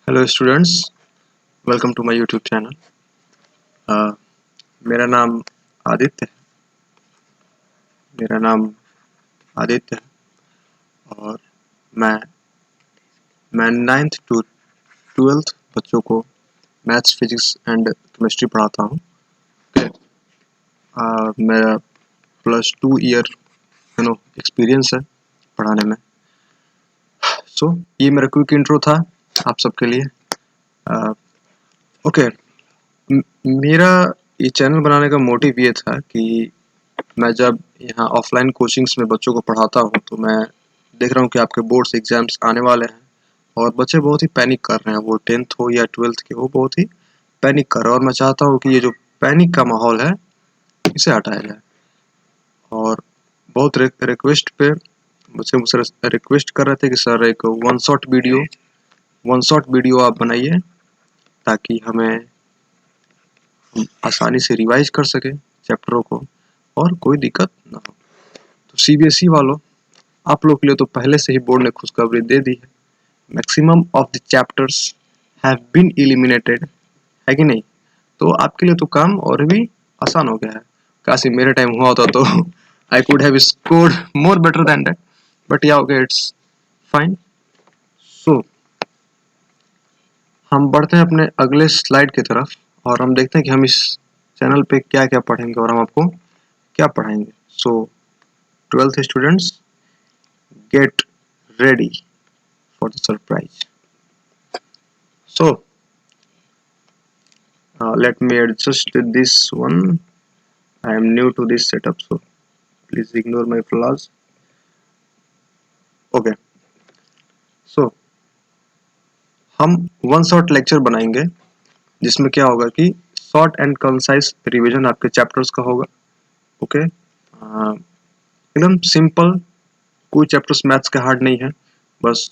Hello students, welcome to my YouTube channel. मेरा नाम आदित्य है मेरा नाम आदित्य है और मैं मैं 9th टू 12th बच्चों को मैथ्स, फिजिक्स एंड केमिस्ट्री पढ़ाता हूँ। मेरा +2 ईयर एक्सपीरियंस है पढ़ाने में। ये मेरा क्विक इंट्रो था आप सबके लिए। ओके, मेरा ये चैनल बनाने का मोटिव ये था कि मैं जब यहाँ ऑफलाइन कोचिंग्स में बच्चों को पढ़ाता हूँ तो मैं देख रहा हूँ कि आपके बोर्ड्स एग्जाम्स आने वाले हैं और बच्चे बहुत ही पैनिक कर रहे हैं। वो 10th हो या 12th के हो, बहुत ही पैनिक कर रहे हैं और मैं चाहता हूँ कि ये जो पैनिक का माहौल है इसे हटाया जाए। और बहुत रिक्वेस्ट पे बच्चे मुझसे रिक्वेस्ट कर रहे थे कि सर एक वन शॉट वीडियो आप बनाइए ताकि हम आसानी से रिवाइज कर सके चैप्टरों को और कोई दिक्कत ना हो। तो सीबीएसई वालों, आप लोग के लिए तो पहले से ही बोर्ड ने खुशखबरी दे दी है। Maximum of the chapters have been eliminated, है कि नहीं? तो आपके लिए तो काम और भी आसान हो गया है। काश मेरे टाइम हुआ होता तो I could have scored more better than that, but या ओके, इट्स फाइन। सो हम बढ़ते हैं अपने अगले स्लाइड की तरफ और हम देखते हैं कि हम इस चैनल पे क्या क्या पढ़ेंगे और हम आपको क्या पढ़ाएंगे। सो 12th students, get ready for the surprise. So let me adjust this one. I am new to this setup, so please ignore my flaws. Okay, so हम वन शॉट लेक्चर बनाएंगे जिसमें क्या होगा कि शॉर्ट एंड कंसाइज रिवीजन आपके chapters का होगा। Okay, एकदम सिंपल। कोई चैप्टर्स मैथ्स के हार्ड नहीं है, बस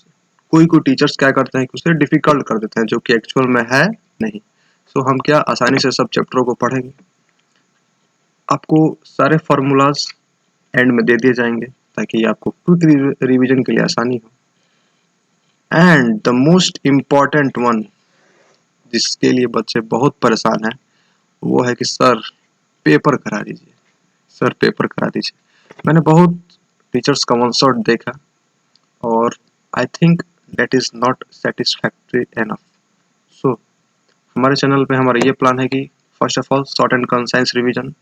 कोई कोई टीचर्स क्या करते हैं कि उसे डिफिकल्ट कर देते हैं जो कि एक्चुअल में है नहीं। सो हम क्या आसानी से सब चैप्टरों को पढ़ेंगे। आपको सारे फार्मूलाज एंड में दे दिए जाएंगे ताकि आपको क्विक रिवीजन के लिए आसानी हो। And the most important one, जिसके लिए बच्चे बहुत परेशान हैं, वो है कि सर पेपर करा दीजिए, सर पेपर करा दीजिए। मैंने बहुत टीचर्स का वन शॉट देखा और I think that is not satisfactory enough. So हमारे चैनल पे हमारा ये प्लान है कि first of all short and concise revision,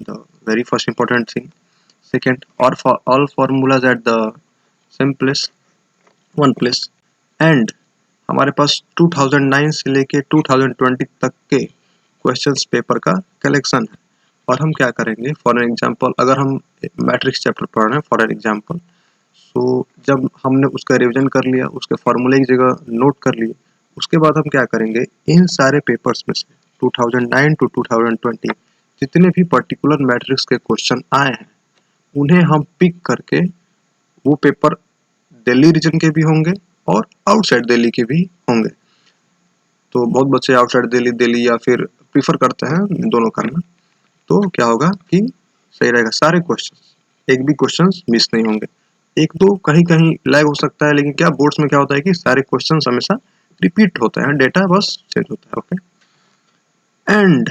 the very first important thing. Second, और for all formulas at the same place, one place. And हमारे पास 2009 से लेके 2020 तक के क्वेश्चंस पेपर का कलेक्शन है। और हम क्या करेंगे, फॉर एन एग्जांपल, अगर हम मैट्रिक्स चैप्टर पढ़ रहे हैं फॉर एन एग्जांपल, सो जब हमने उसका रिवीजन कर लिया, उसके फॉर्मूले की जगह नोट कर लिए, उसके बाद हम क्या करेंगे, इन सारे पेपर्स में से 2009 टू 2020 जितने भी पर्टिकुलर मैट्रिक्स के क्वेश्चन आए हैं उन्हें हम पिक करके, वो पेपर दिल्ली रीजन के भी होंगे और आउटसाइड दिल्ली के भी होंगे। तो बहुत बच्चे आउटसाइड दिल्ली दिल्ली या फिर प्रीफर करते हैं दोनों करना। तो क्या होगा कि सही रहेगा, सारे क्वेश्चन, एक भी क्वेश्चन मिस नहीं होंगे। एक दो कहीं कहीं लैग हो सकता है, लेकिन क्या बोर्ड्स में क्या होता है कि सारे क्वेश्चन हमेशा रिपीट होते हैं, डेटा बस चेंज होता है। ओके, एंड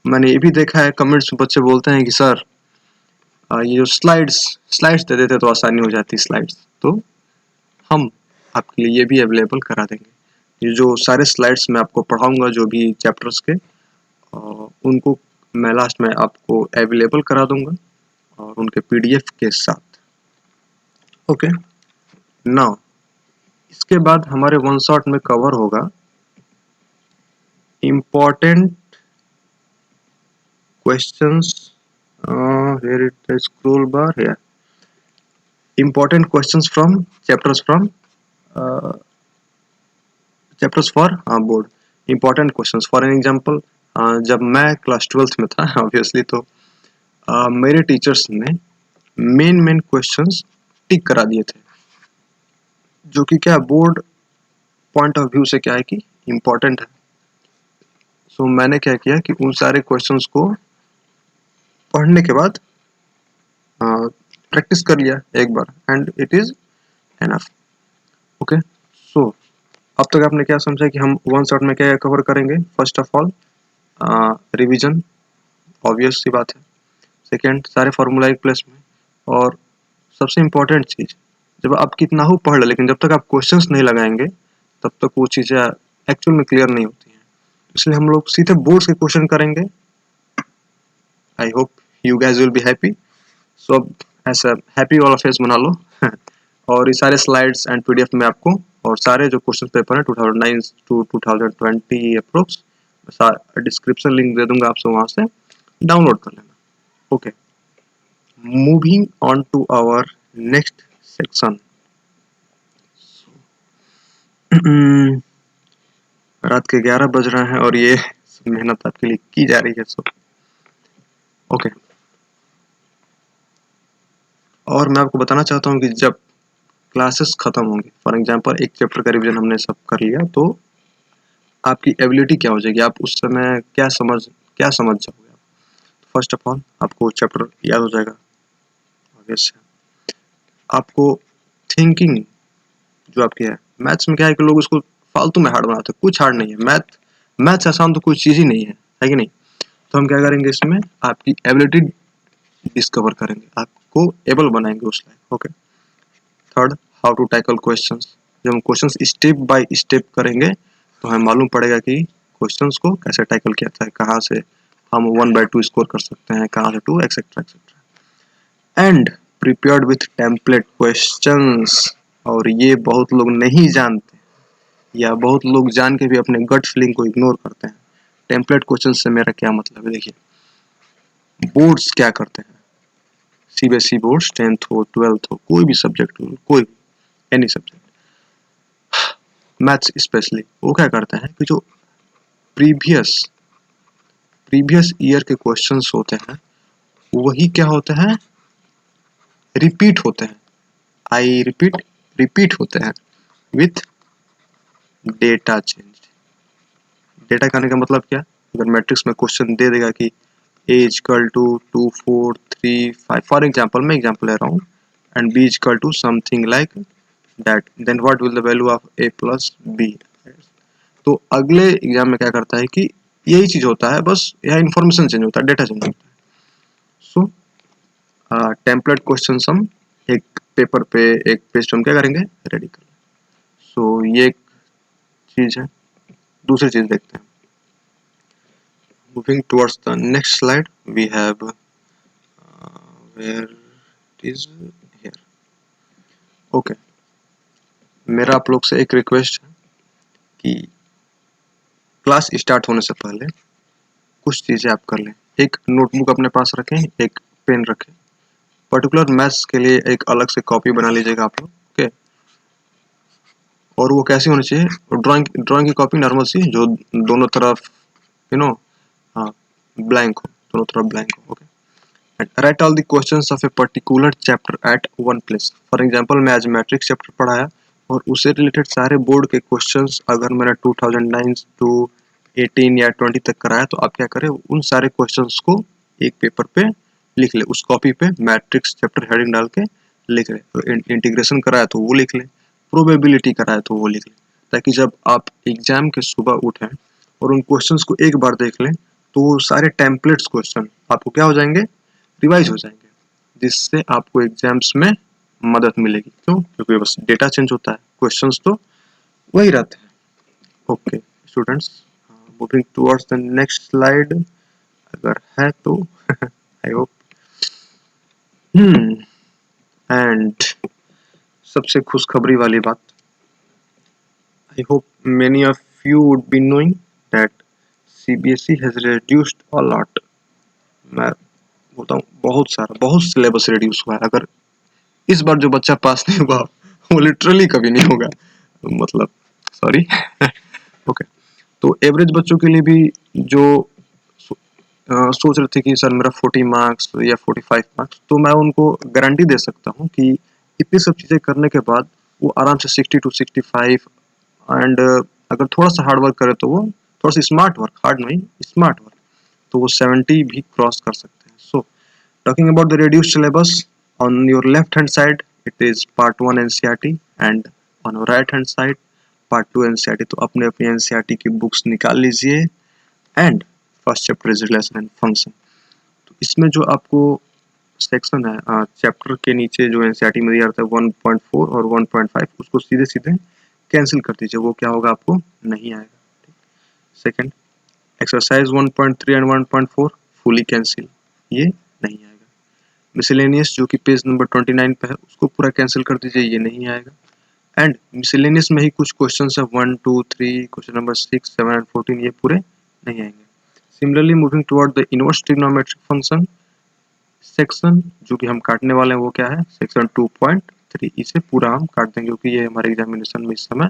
मैंने ये भी देखा है कमेंट्स में बच्चे बोलते हैं कि सर ये जो स्लाइड्स दे देते तो आसानी हो जाती स्लाइड्स, तो हम आपके लिए ये भी अवेलेबल करा देंगे। ये जो सारे स्लाइड्स मैं आपको पढ़ाऊंगा जो भी चैप्टर्स के, उनको मैं लास्ट में आपको अवेलेबल करा दूंगा और उनके पीडीएफ के साथ। ओके, नाउ इसके बाद हमारे वन शॉट में कवर होगा important questions. here it the scroll bar here, important questions from chapters for board, important questions for an example। जब मैं क्लास 12th में था ऑब्वियसली, तो मेरे टीचर्स ने मेन क्वेश्चंस टिक करा दिए थे जो कि क्या बोर्ड पॉइंट ऑफ व्यू से क्या है कि इम्पोर्टेंट है। सो मैंने क्या किया कि उन सारे क्वेश्चंस को पढ़ने के बाद प्रैक्टिस कर लिया एक बार, and it is enough. Okay, so अब तक आपने क्या समझा कि हम वन शॉट में क्या कवर करेंगे? First of all revision, obvious सी बात है। सेकेंड, सारे फार्मूला एक प्लेस में। और सबसे इम्पोर्टेंट चीज, जब आप कितना हो पढ़ ले, लेकिन जब तक आप क्वेश्चंस नहीं लगाएंगे तब तक वो चीजें एक्चुअल में क्लियर नहीं होती हैं। इसलिए हम लोग सीधे बोर्ड्स के क्वेश्चन करेंगे। I hope you guys will be happy. So अब ऐसा हैप्पी वाला फेस बना लो और ये सारे स्लाइड्स एंड पीडीएफ में आपको, और सारे जो क्वेश्चन पेपर है 2009 टू 2020 अप्रोक्स, डिस्क्रिप्शन लिंक दे दूंगा, आपसे वहां से डाउनलोड कर लेना। Okay, moving on to our next section. रात के 11 बज रहे हैं और ये मेहनत आपके लिए की जा रही है। सो ओके, और मैं आपको बताना चाहता हूँ कि जब क्लासेस खत्म होंगी, फॉर एग्जांपल एक चैप्टर का रिवीजन हमने सब कर लिया, तो आपकी एबिलिटी क्या हो जाएगी, आप उस समय क्या समझ जाओगे आप? फर्स्ट ऑफ ऑल आपको चैप्टर याद हो जाएगा, ऑब्वियस है। आपको थिंकिंग जो आपकी है, मैथ्स में क्या है कि लोग उसको फालतू में हार्ड बनाते हैं, कुछ हार्ड नहीं है। मैथ्स आसान तो कोई चीज ही नहीं है कि नहीं? तो हम क्या करेंगे, इसमें आपकी एबिलिटी डिस्कवर करेंगे, आपको एबल बनाएंगे उस लायक। Okay. Third, how to tackle questions. जब हम क्वेश्चंस स्टेप बाय स्टेप करेंगे तो हमें मालूम पड़ेगा कि क्वेश्चंस को कैसे टैकल किया जाता है, कहाँ से हम 1/2 स्कोर कर सकते हैं, कहाँ से 2, etcetera etcetera. And prepared with template questions. और ये बहुत लोग नहीं जानते, या बहुत लोग जान के भी अपने गट फीलिंग को इग्नोर करते हैं। टेम्पलेट क्वेश्चन से मेरा क्या मतलब है? देखिए, बोर्ड्स क्या करते हैं, सीबीएसई बोर्ड्स 10th हो 12th हो, कोई भी सब्जेक्ट हो, कोई एनी सब्जेक्ट, मैथ्स स्पेशली, वो क्या करते हैं कि जो प्रीवियस प्रीवियस ईयर के क्वेश्चंस होते हैं वही क्या होते हैं, रिपीट होते हैं। आई रिपीट, रिपीट होते हैं विथ डेटा चेंज। डेटा कहने का मतलब क्या? अगर मैट्रिक्स में क्वेश्चन दे देगा कि a equal to 2 4 3 5, for example, मैं एग्जांपल ले रहा हूँ, and b equal to something like that, then what will the value of a plus b। तो अगले एग्जाम में क्या करता है कि यही चीज होता है, बस यहाँ इन्फॉर्मेशन चेंज होता है, डेटा चेंज होता है। सो टेम्पलेट क्वेश्चन हम एक पेपर पे, एक पेज पे हम क्या करेंगे, रेडी करेंगे। सो ये एक चीज है। दूसरी चीज देखते हैं। Moving towards the next slide, we have where it is here. Okay, मेरा आप लोग से एक रिक्वेस्ट है कि क्लास स्टार्ट होने से पहले कुछ चीजें आप कर लें। एक नोटबुक अपने पास रखें, एक पेन रखें, पर्टिकुलर मैथ्स के लिए एक अलग से कॉपी बना लीजिएगा आप लोग। ओके, और वो कैसी होनी चाहिए? ड्राइंग ड्राइंग की कॉपी नॉर्मल सी, जो दोनों तरफ यू नो हाँ ब्लैंक हो, दोनों तरफ ब्लैंक हो। Okay, and write all the questions of a particular chapter at one place. For example, मैं आज मैट्रिक्स चैप्टर पढ़ाया और उससे रिलेटेड सारे बोर्ड के क्वेश्चंस अगर मैंने 2009 टू 18 या 20 तक कराया, तो आप क्या करें, उन सारे क्वेश्चंस को एक पेपर पे लिख ले, उस कॉपी पे मैट्रिक्स चैप्टर हेडिंग डाल के लिख ले। तो इंटीग्रेशन कराया तो वो लिख ले, प्रोबेबिलिटी कराया तो वो लिख ले, ताकि जब आप एग्जाम के सुबह उठें और उन क्वेश्चंस को एक बार देख लें तो वो सारे टेम्पलेट्स क्वेश्चन आपको क्या हो जाएंगे, रिवाइज हो जाएंगे, जिससे आपको एग्जाम्स में मदद मिलेगी। क्यों? क्योंकि बस डेटा चेंज होता है, क्वेश्चंस तो वही रहते हैं। Okay students, moving towards the next slide, अगर है तो आई होप। एंड सबसे खुशखबरी वाली बात, I hope many of you would be knowing that CBSE has reduced a lot. मैं बोलता हूँ बहुत सिलेबस रिड्यूस हुआ है। अगर इस बार जो बच्चा पास नहीं हुआ वो लिटरली कभी नहीं होगा, मतलब सॉरी ओके। तो एवरेज बच्चों के लिए भी जो सोच रहे थे कि सर मेरा 40 मार्क्स या 45 मार्क्स, तो मैं उनको गारंटी दे सकता हूँ कि इतनी सब चीज़ें करने के बाद वो आराम से 60 to 65, एंड अगर थोड़ा सा हार्ड वर्क करे तो वो थोड़ा सा स्मार्ट वर्क, हार्ड नहीं स्मार्ट वर्क, तो वो 70 भी क्रॉस कर सकते हैं। सो talking about the reduced syllabus, on your left hand side it is part 1 NCERT, and on your right hand side part 2 NCERT, तो अपने अपनी एनसीईआरटी की बुक्स निकाल लीजिए and first chapter is relation and function. तो इसमें जो आपको सेक्शन है चैप्टर के नीचे जो एनसीईआरटी में दिया रहता है 1.4 और 1.5 उसको सीधे सीधे कैंसिल कर दीजिए, वो क्या होगा आपको नहीं आएगा। Second, exercise 1.3 and 1.4 fully cancel, ये नहीं आएगा। मिसलेनियस जो कि पेज नंबर 29 पे है उसको पूरा कैंसिल कर दीजिए, ये नहीं आएगा। एंड मिसलेनियस में ही कुछ क्वेश्चन है 1, 2, 3, क्वेश्चन नंबर 6, 7 एंड 14, ये पूरे नहीं आएंगे। Similarly moving toward the inverse trigonometric function section जो कि हम काटने वाले हैं वो क्या है, सेक्शन 2.3, इसे पूरा हम काट देंगे क्योंकि ये हमारे एग्जामिनेशन में इस समय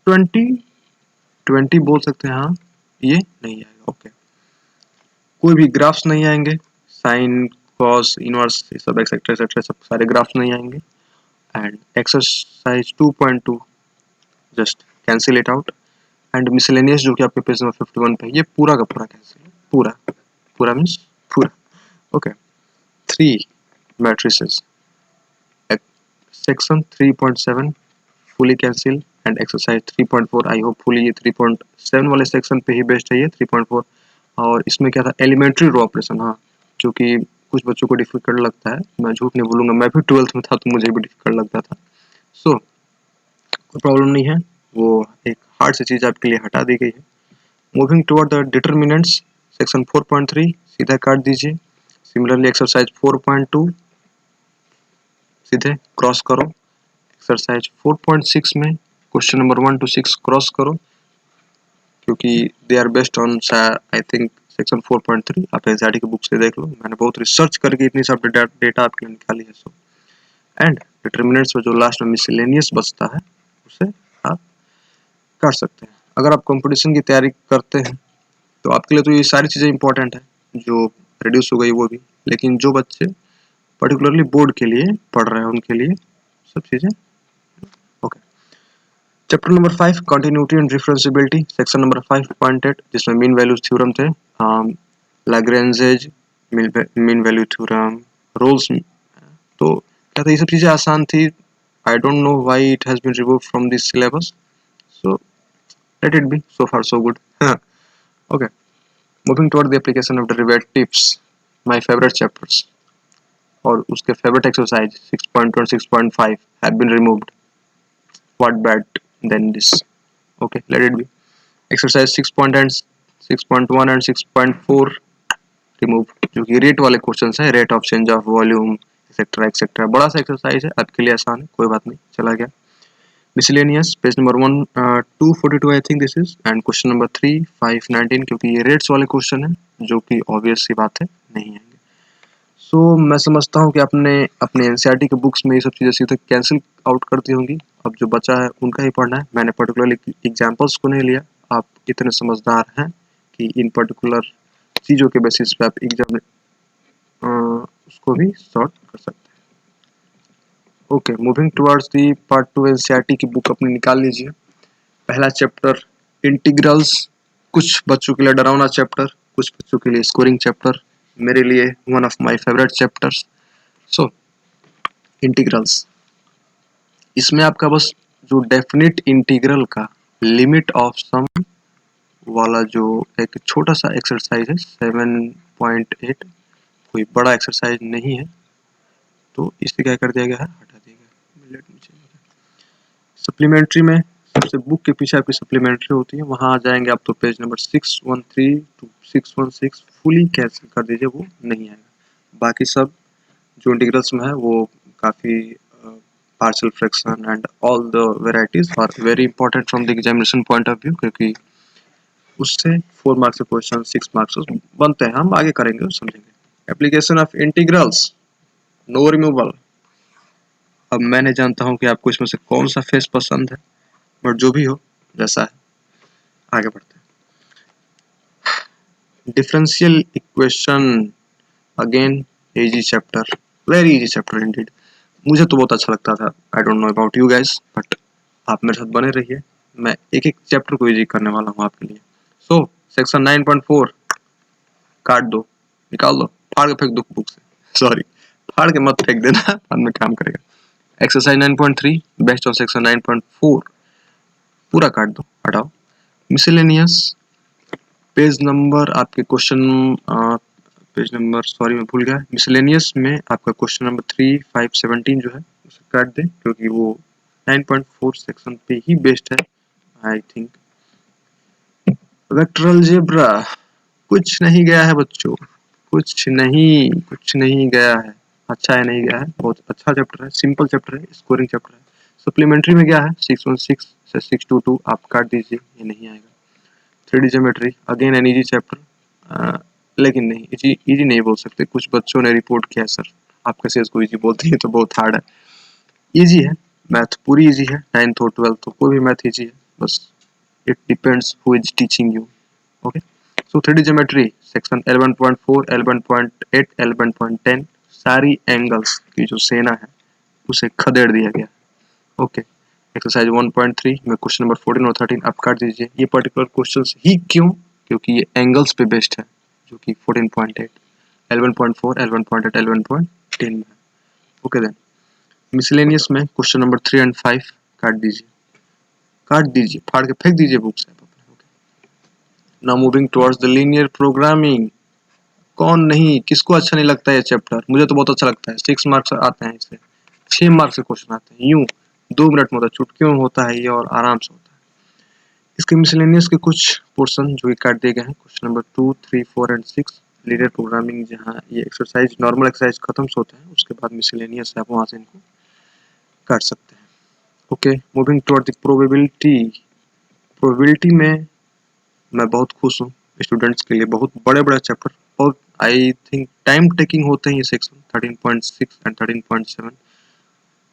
20 बोल सकते हैं, हाँ ये नहीं आएगा। ओके, कोई भी ग्राफ्स नहीं आएंगे, साइन कॉस इनवर्स ये सब एक्सेट्रा एक्सेट्रा सब सारे ग्राफ्स नहीं आएंगे। And exercise 2.2 just cancel it out. And miscellaneous जो कि आपके पेज नंबर 51 पे ये पूरा का पूरा कैंसिल है, पूरा पूरा मीन्स पूरा। Okay, 3 matrices section 3.7 fully cancel and exercise 3.4 I hope fully ये 3.7 वाले सेक्शन पे ही बेस्ट है ये 3.4। और इसमें क्या था, एलिमेंट्री रो ऑपरेशन, हाँ जो कि कुछ बच्चों को डिफिकल्ट लगता है, मैं झूठ नहीं बोलूंगा, मैं भी 12th में था तो मुझे भी डिफिकल्ट लगता था। सो कोई प्रॉब्लम नहीं है, वो एक हार्ड सी चीज आपके लिए हटा दी गई है। Moving toward the determinants section 4.3 सीधा काट दीजिए। सिमिलरली एक्सरसाइज 4.2 सीधे क्रॉस करो। एक्सरसाइज 4.6 में क्वेश्चन नंबर 1 to 6 क्रॉस करो क्योंकि they are based on I think section 4.3। आप एनसीईआरटी की बुक से देख लो, मैंने बहुत रिसर्च करके इतनी सब डेटा आपके लिए निकाली है। सो एंड डिटर्मिनेंट्स में जो लास्ट में मिसलेनियस बचता है उसे आप कर सकते हैं। अगर आप कंपटीशन की तैयारी करते हैं तो आपके लिए तो ये सारी चीज़ें इंपॉर्टेंट है जो रिड्यूस हो गई वो भी, लेकिन जो बच्चे पर्टिकुलरली बोर्ड के लिए पढ़ रहे हैं उनके लिए सब चीज़ें okay. Chapter number 5 continuity and differentiability section number 5.8 जिसमें मीन वैल्यूज थ्योरम थे, Lagrange's mean value theorem, Rolle's, तो क्या था ये सब चीज़ें आसान थी। I don't know why it has been removed from this syllabus, so let it be, so far so good. Okay, moving toward the application of derivatives, my favourite chapters और उसके फेवरेट एक्सरसाइज 6.2 और 6.5 have been removed, what bad then this. Okay, let it be. Exercise 6.1 and 6.4 remove, जो कि rate वाले questions हैं, rate of change of volume etcetera etcetera, बड़ा सा exercise है, आपके लिए आसान है, कोई बात नहीं, चला गया। Miscellaneous page number 242 I think this is, and question number 3, 5, 19 क्योंकि ये रेट्स वाले क्वेश्चन है जो कि ऑब्वियस सी बात है नहीं आएंगे। सो मैं समझता हूँ कि आपने अपने एनसीईआरटी के बुक्स में ये सब चीज़ें सीधे कैंसिल आउट कर दी होंगी, अब जो बचा है उनका ही पढ़ना है। मैंने पर्टिकुलरली एग्जाम्पल्स को नहीं लिया, आप इतने समझदार हैं कि इन पर्टिकुलर चीज़ों के बेसिस पे आप एग्जाम उसको भी सॉर्ट कर सकते हैं। Okay, moving towards the part 2 NCERT की बुक अपनी निकाल लीजिए। पहला चैप्टर इंटीग्रल्स, कुछ बच्चों के लिए डरावना चैप्टर, कुछ बच्चों के लिए स्कोरिंग चैप्टर, मेरे लिए one of my favourite chapters. So integrals, इसमें आपका बस जो डेफिनिट इंटीग्रल का लिमिट ऑफ सम वाला जो एक छोटा सा एक्सरसाइज है 7.8, कोई बड़ा एक्सरसाइज नहीं है, तो इसे क्या कर दिया गया है, हटा दिया गया है। सप्लीमेंट्री में सबसे बुक के पीछे आपकी सप्लीमेंट्री होती है, वहां आ जाएंगे आप तो page number 613 to 616 fully cancel कर दीजिए, वो नहीं आएगा। बाकी सब जो इंटीग्रल्स में है वो काफ़ी partial fraction and all the varieties are very important from the examination point of view, क्योंकि उससे 4 मार्क्स के क्वेश्चन 6 मार्क्स बनते हैं, हम आगे करेंगे समझेंगे। Application of integrals, no removal. अब मैं नहीं जानता हूँ कि आपको इसमें से कौन सा फेस पसंद है, बट जो भी हो जैसा है, आगे बढ़ते हैं। Differential equation, again easy chapter, very easy chapter Indeed, मुझे तो बहुत अच्छा लगता था। आई don't know about you guys, but आप मेरे साथ बने रहिए, मैं एक एक चैप्टर को इजी करने वाला हूँ आपके लिए। सो सेक्शन 9.4 काट दो, निकाल दो, फाड़ के फेंक दो बुक से, सॉरी फाड़ के मत फेंक देना, बाद में काम करेगा। एक्सरसाइज 9.3 बेस्ड ऑन सेक्शन 9.4 पूरा काट दो, हटाओ। मिसलेनियस पेज नंबर आपके क्वेश्चन पेज नंबर सॉरी मैं भूल गया। मिसलेनियस में आपका क्वेश्चन नंबर 3, 5, 17 जो है उसे काट दें, क्योंकि वो 9.4 सेक्शन पे ही बेस्ड है आई थिंक। वेक्टर अलजेब्रा कुछ नहीं गया है बच्चों, कुछ नहीं गया है। अच्छा है नहीं गया है, बहुत अच्छा चैप्टर है, सिंपल चैप्टर है, स्कोरिंग चैप्टर है। सप्लीमेंट्री में क्या है 616 से 622 आप काट दीजिए, ये नहीं आएगा। 3D geometry again an easy chapter, लेकिन नहीं इजी इजी नहीं बोल सकते, कुछ बच्चों ने रिपोर्ट किया सर आप कैसे इसको इजी बोलते हैं, तो बहुत हार्ड है। इजी है, मैथ पूरी इजी है, 9th और 12th तो कोई भी मैथ इजी है, बस it depends who is teaching you. Okay, so 3D geometry section 11.4, 11.8, 11.10 सारी एंगल्स की जो सेना है उसे खदेड़ दिया गया। ओके, एक्सरसाइज 1.3 में क्वेश्चन नंबर 14 और 13 आप काट दीजिए। ये पर्टिकुलर क्वेश्चंस ही क्यों, क्योंकि ये एंगल्स पे बेस्ड है, जो कि 14.8, 11.4, 11.8, 11.10 में। ओके देन मिसलेनियस में क्वेश्चन नंबर 3 एंड 5 काट दीजिए, फाड़ के फेंक दीजिए बुक से। Now moving towards the linear programming. कौन नहीं, किसको अच्छा नहीं लगता है ये चैप्टर, मुझे तो बहुत अच्छा लगता है। 6 मार्क्स आते हैं इससे, 6 मार्क्स के क्वेश्चन आते हैं, यूं 2 मिनट में होता है, चुटकियों में होता है ये और आराम से होता है। इसके मिसलेनियस के कुछ पोर्शन जो कि काट दिए गए हैं, question number 2, 3, 4 and 6 linear programming, जहाँ ये एक्सरसाइज नॉर्मल एक्सरसाइज खत्म होते हैं उसके बाद मिसलेनियस है, आप वहां से इनको काट सकते हैं। Okay, moving toward the probability. Probability में मैं बहुत खुश हूँ, स्टूडेंट्स के लिए बहुत बड़े बड़े चैप्टर और आई थिंक टाइम टेकिंग होते हैं ये सेक्शन 13.6 एंड 13.7,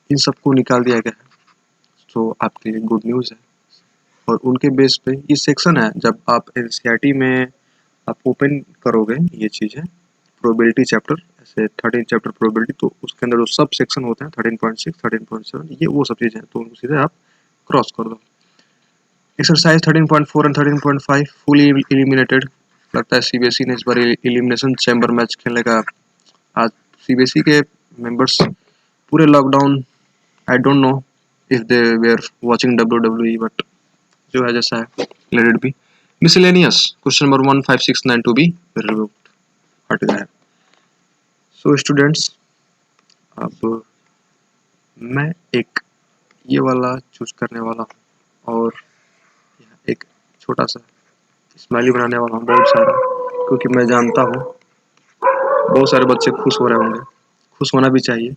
इन सबको निकाल दिया गया है, तो आपके लिए गुड न्यूज़ है। और उनके बेस पे ये सेक्शन है, जब आप एनसीईआरटी में आप ओपन करोगे ये चीज़ है प्रोबेबिलिटी चैप्टर, ऐसे 13 चैप्टर प्रोबेबिलिटी, तो उसके अंदर जो सब सेक्शन होते हैं 13.6, 13.7 ये वो सब चीज़ें हैं, तो उनको सीधे आप क्रॉस कर दो। Exercise 13.4 and 13.5 fully eliminated. लगता है सीबीएसई ने इस बार इलिमिनेशन चैम्बर मैच खेलने का। आज सीबीएसई के मेंबर्स पूरे lockdown, I don't know if they were watching WWE, but जो है जैसा है, let it be. Miscellaneous question number 1, 5, 6, 9 to be removed, हट गया है। सो स्टूडेंट्स, अब मैं एक ये वाला चूज करने वाला हूँ और एक छोटा सा स्माइली बनाने वाला हूँ बहुत सारा, क्योंकि मैं जानता हूँ बहुत सारे बच्चे खुश हो रहे होंगे, खुश होना भी चाहिए।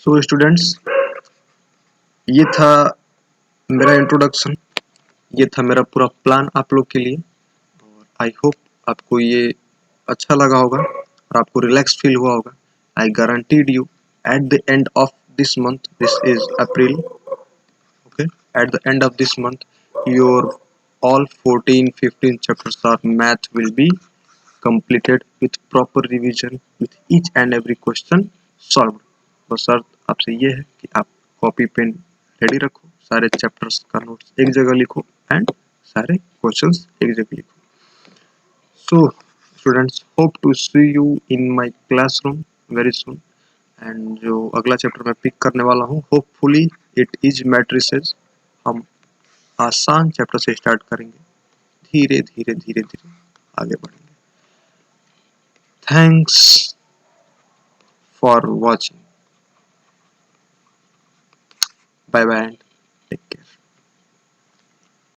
सो स्टूडेंट्स, ये था मेरा इंट्रोडक्शन, ये था मेरा पूरा प्लान आप लोग के लिए, और आई होप आपको ये अच्छा लगा होगा और आपको रिलैक्स फील हुआ होगा। I guaranteed you at the end of this month, this is April, okay, at the end of this month your all 14 15 chapters of math will be completed with proper revision with each and every question solved। बस शर्त आपसे ये है कि आप copy pen ready रखो, सारे chapters का नोट्स एक जगह लिखो एंड सारे क्वेश्चंस एक जगह लिखो। So students, hope to see you in my classroom very soon. And जो अगला चैप्टर मैं पिक करने वाला हूँ, होपफुली इट इज मैट्रिसेस। हम आसान चैप्टर से स्टार्ट करेंगे, धीरे धीरे धीरे धीरे आगे बढ़ेंगे। Thanks for watching, bye bye.